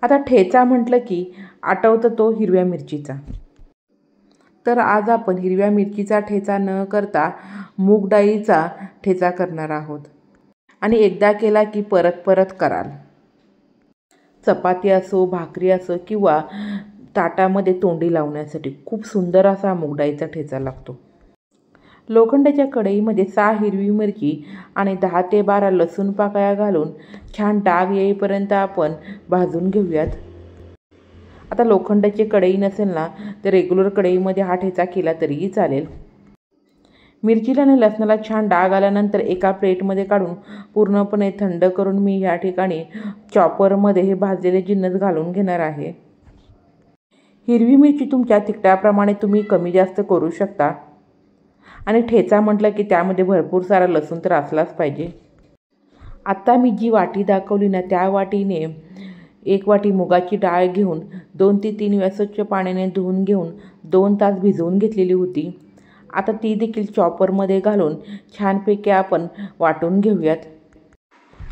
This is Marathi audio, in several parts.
आता ठेचा म्हटलं की आठवतं तो हिरव्या मिरचीचा। तर आज आपण हिरव्या मिरचीचा ठेचा न करता मूग डाळीचा ठेचा करणार आहोत आणि एकदा केला की परत परत कराल। चपाती असो, भाकरी असो किंवा ताटामध्ये तोंडी लावण्यासाठी खूप सुंदर असा मूग डाळीचा ठेचा लागतो। लोखंडाच्या कढईमध्ये 6 हिरवी मिरची आणि 10 ते 12 लसूण पाकळ्या घालून छान डाग येईपर्यंत आपण भाजून घेऊयात। आता लोखंडाची कढई नसेल ना तर रेग्युलर कढईमध्ये हा ठेचा केला तरीही चालेल। मिरचीला आणि लसणाला छान डाग आल्यानंतर एका प्लेटमध्ये काढून पूर्णपणे थंड करून मी या ठिकाणी चॉपरमध्ये हे भाजलेले जिन्नस घालून घेणार आहे। हिरवी मिरची तुमच्या तिखटाप्रमाणे तुम्ही कमी जास्त करू शकता आणि ठेचा म्हटलं की त्यामध्ये भरपूर सारा लसूण तर असलाच पाहिजे। आता मी जी वाटी दाखवली ना त्या वाटीने 1 वाटी मुगाची डाळ घेऊन 2 ते 3 वेळा स्वच्छ पाण्याने धुवून घेऊन 2 तास भिजवून घेतलेली होती। आता ती देखील चॉपरमध्ये घालून छानपैकी आपण वाटून घेऊयात।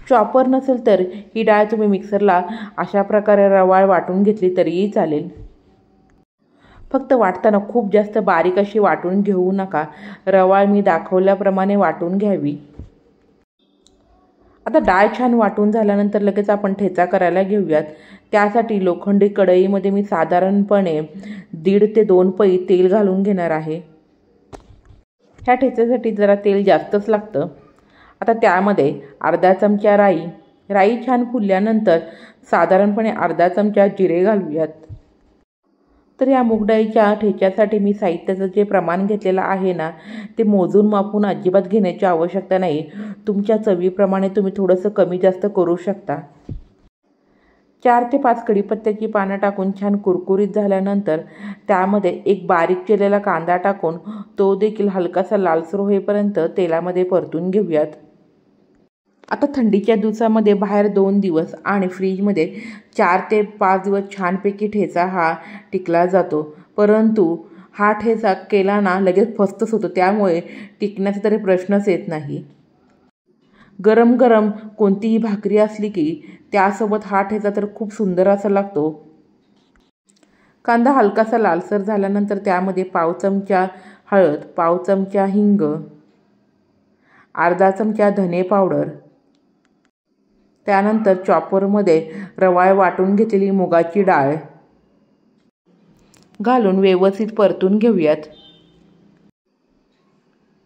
चॉपर नसेल तर ही डाळ तुम्ही मिक्सरला अशा प्रकारे रवाळ वाटून घेतली तरीही चालेल। फक्त वाटताना खूप जास्त बारीक अशी वाटून घेऊ नका, रवाळ मी दाखवल्याप्रमाणे वाटून घ्यावी। आता डाळ छान वाटून झाल्यानंतर लगेच आपण ठेचा करायला घेऊयात। त्यासाठी लोखंडी कढईमध्ये मी साधारणपणे 1.5 ते 2 पळी तेल घालून घेणार आहे। ह्या ठेच्यासाठी जरा तेल जास्तच लागतं। आता त्यामध्ये अर्धा चमचा राई छान फुलल्यानंतर साधारणपणे अर्धा चमचा जिरे घालूयात। तर या मूग डाळीच्या ठेच्यासाठी मी साहित्याचं जे प्रमाण घेतलेलं आहे ना ते मोजून मापून अजिबात घेण्याची आवश्यकता नाही। तुमच्या चवीप्रमाणे तुम्ही थोडंसं कमी जास्त करू शकता। 4 ते 5 कढीपत्त्याची पानं टाकून छान कुरकुरीत झाल्यानंतर त्यामध्ये एक बारीक चिरलेला कांदा टाकून तो देखील हलकासा लालसर होईपर्यंत तेलामध्ये परतून घेऊयात। आता थंडीच्या दिवसामध्ये बाहेर 2 दिवस आणि फ्रीजमध्ये 4 ते 5 दिवस छानपैकी ठेचा हा टिकला जातो, परंतु हा ठेचा केला ना लगेच फस्तच होतो, त्यामुळे टिकण्याचा तरी प्रश्नच येत नाही। गरम गरम कोणतीही भाकरी असली की त्यासोबत हा ठेचा तर खूप सुंदर असा लागतो। कांदा हलकासा लालसर झाल्यानंतर त्यामध्ये पाव चमचा हळद, पाव चमचा हिंग, अर्धा चमचा धने पावडर, त्यानंतर चॉपरमध्ये रवाळ वाटून घेतलेली मुगाची डाळ घालून व्यवस्थित परतून घेऊयात।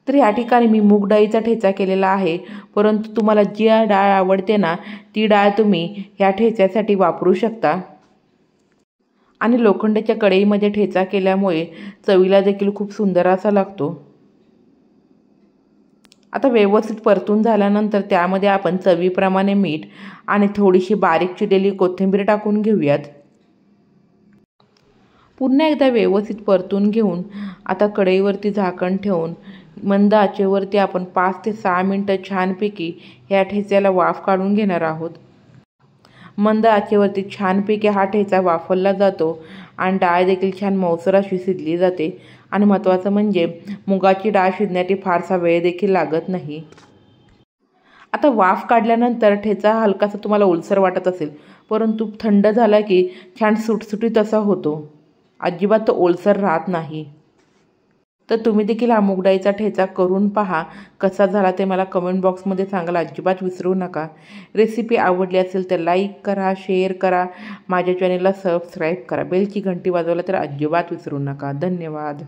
तर या ठिकाणी मी मूग डाळीचा ठेचा केलेला आहे, परंतु तुम्हाला जी डाळ आवडते ना ती डाळ तुम्ही ह्या ठेच्यासाठी वापरू शकता। आणि लोखंडाच्या कढईमध्ये ठेचा केल्यामुळे चवीला देखील खूप सुंदर असा लागतो। आता व्यवस्थित परतून झाल्यानंतर त्यामध्ये आपण चवीप्रमाणे मीठ आणि थोडीशी बारीक चिरलेली कोथिंबीर टाकून घेऊयात। पुन्हा एकदा व्यवस्थित परतून घेऊन आता कढईवरती झाकण ठेवून मंद आचेवरती आपण 5 ते 6 मिनिटं छानपैकी ह्या ठेच्याला वाफ काढून घेणार आहोत। मंद आचेवरती छानपैकी हा ठेचा वाफवला जातो आणि डाळ देखील छान मऊसर अशी शिजली जाते आणि महत्त्वाचं म्हणजे मुगाची डाळ शिजण्यासाठी फारसा वेळ देखील लागत नाही। आता वाफ काढल्यानंतर ठेचा हलकासा तुम्हाला ओलसर वाटत असेल, परंतु थंड झाला की छान सुटसुटीत असा होतो, अजिबात तो ओलसर राहत नाही। तर तुम्ही देखील हा मूग डाळीचा ठेचा करून पहा, कसा झाला ते मला कमेंट बॉक्समध्ये सांगायला अजिबात विसरू नका। रेसिपी आवडली असेल तर लाईक करा, शेअर करा, माझ्या चॅनेलला सबस्क्राईब करा, बेलची घंटी वाजवायला तर अजिबात विसरू नका। धन्यवाद।